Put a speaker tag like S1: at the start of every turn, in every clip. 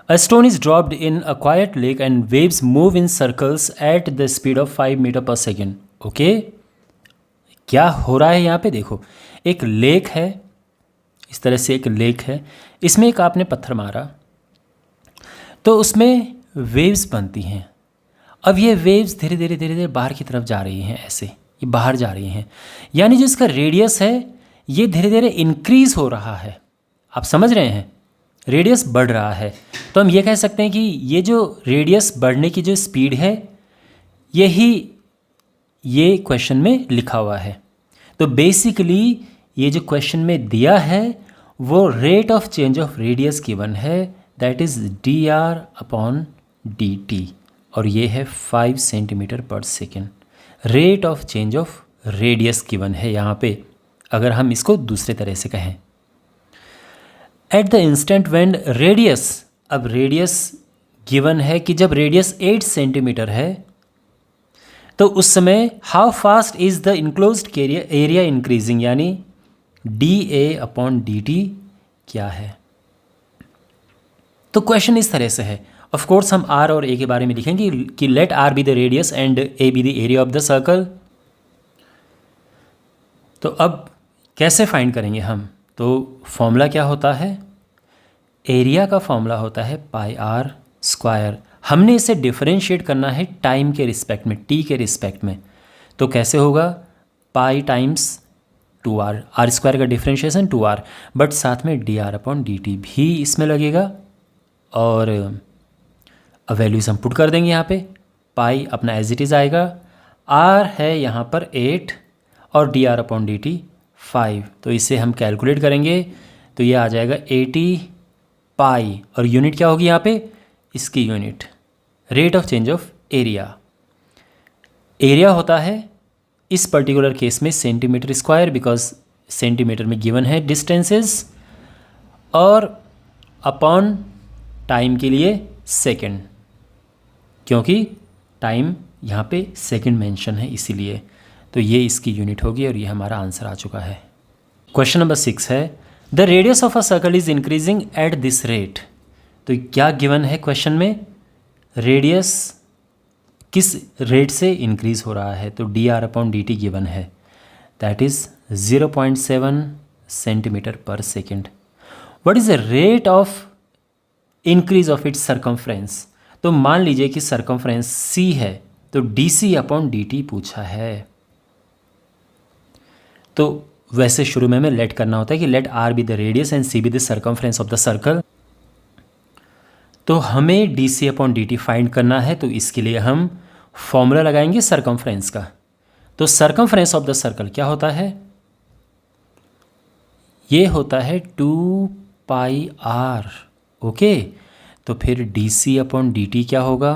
S1: A stone is dropped in a quiet lake and waves move in circles at the speed of 5 metre पर second. Okay, क्या हो रहा है यहाँ पे देखो, एक लेक है, इस तरह से एक लेक है, इसमें एक आपने पत्थर मारा तो उसमें वेव्स बनती हैं. अब ये वेव्स धीरे धीरे धीरे धीरे बाहर की तरफ जा रही हैं, ऐसे ये बाहर जा रही हैं, यानी जो इसका रेडियस है ये धीरे धीरे इंक्रीज़ हो रहा है. आप समझ रहे हैं, रेडियस बढ़ रहा है. तो हम ये कह सकते हैं कि ये जो रेडियस बढ़ने की जो स्पीड है यही ये क्वेश्चन में लिखा हुआ है. तो बेसिकली ये जो क्वेश्चन में दिया है वो rate of change of radius given है, दैट इज़ dr/dt, और ये है 5 सेंटीमीटर पर second. Rate of change of radius given है यहाँ पे, अगर हम इसको दूसरे तरह से कहें. At the instant when radius, अब रेडियस गिवन है कि जब रेडियस 8 सेंटीमीटर है तो उस समय how fast is the enclosed area increasing, यानी dA/dt क्या है. तो क्वेश्चन इस तरह से है. ऑफ कोर्स हम r और a के बारे में लिखेंगे कि let r be the radius and a be the area of the circle. तो अब कैसे फाइंड करेंगे हम, तो फॉर्मूला क्या होता है, एरिया का फॉर्मूला होता है πr². हमने इसे डिफरेंशिएट करना है टाइम के रिस्पेक्ट में, t के रिस्पेक्ट में. तो कैसे होगा, पाई टाइम्स 2r, r² का डिफरेंशिएशन 2r, बट साथ में dr/dt भी इसमें लगेगा. और वैल्यूज़ हम पुट कर देंगे यहाँ पे. पाई अपना एज इट इज़ आएगा, r है यहाँ पर 8 और dr/dt 5. तो इसे हम कैलकुलेट करेंगे तो ये आ जाएगा 80 पाई, और यूनिट क्या होगी यहाँ पे, इसकी unit rate of change of area. Area होता है इस पर्टिकुलर केस में सेंटीमीटर स्क्वायर, बिकॉज सेंटीमीटर में गिवन है डिस्टेंसेस, और अपॉन टाइम के लिए सेकेंड, क्योंकि टाइम यहाँ पे सेकेंड मेंशन है इसीलिए. तो ये इसकी यूनिट होगी और ये हमारा आंसर आ चुका है. क्वेश्चन नंबर 6 है, the radius of a circle is increasing at this rate. तो क्या गिवन है क्वेश्चन में, रेडियस किस रेट से इंक्रीज हो रहा है, तो dr/dt गिवन है, दैट इज़ 0.7 सेंटीमीटर पर second. What is the rate of increase of its circumference. तो मान लीजिए कि सरकमफ्रेंस c है तो dc/dt पूछा है. तो वैसे शुरू में हमें लेट करना होता है कि let r be the radius and c be the circumference of the circle. तो हमें dc/dt फाइंड करना है, तो इसके लिए हम फॉर्मूला लगाएंगे सरकमफ्रेंस का. तो सरकमफ्रेंस ऑफ द सर्कल क्या होता है, ये होता है 2πr. ओके, तो फिर dc/dt क्या होगा,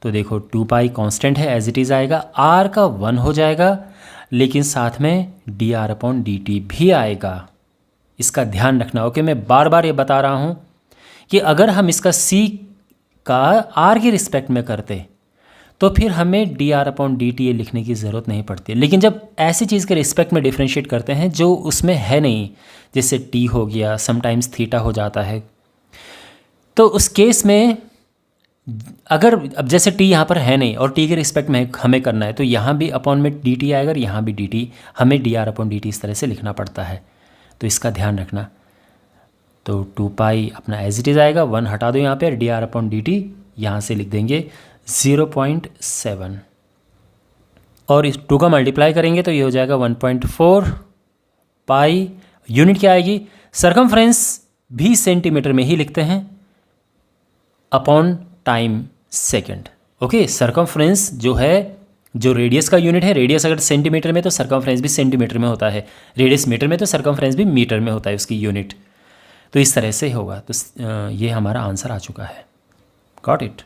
S1: तो देखो 2π कांस्टेंट है, एज इट इज़ आएगा, r का 1 हो जाएगा, लेकिन साथ में dr/dt भी आएगा. इसका ध्यान रखना. ओके, मैं बार बार ये बता रहा हूँ कि अगर हम इसका c का r के रिस्पेक्ट में करते तो फिर हमें dr/dt ये लिखने की ज़रूरत नहीं पड़ती. लेकिन जब ऐसी चीज़ के रिस्पेक्ट में डिफ्रेंशिएट करते हैं जो उसमें है नहीं, जैसे t हो गया, समटाइम्स थीटा हो जाता है, तो उस केस में अगर अब जैसे t यहाँ पर है नहीं और t के रिस्पेक्ट में हमें करना है, तो यहाँ भी अपॉन में dt आएगा और यहाँ भी dt, हमें dr/dt इस तरह से लिखना पड़ता है. तो इसका ध्यान रखना. तो 2π अपना एज इट इज़ आएगा, 1 हटा दो यहाँ पे, dr/dt यहाँ से लिख देंगे 0.7, और इस 2 का मल्टीप्लाई करेंगे तो ये हो जाएगा 1.4 पाई. यूनिट क्या आएगी, सरकमफ्रेंस भी सेंटीमीटर में ही लिखते हैं, upon time second. Okay, circumference जो है, जो रेडियस का यूनिट है, रेडियस अगर सेंटीमीटर में तो सरकमफ्रेंस भी सेंटीमीटर में होता है, रेडियस मीटर में तो सरकमफ्रेंस भी मीटर में होता है उसकी यूनिट. तो इस तरह से होगा. तो ये हमारा आंसर आ चुका है. Got it.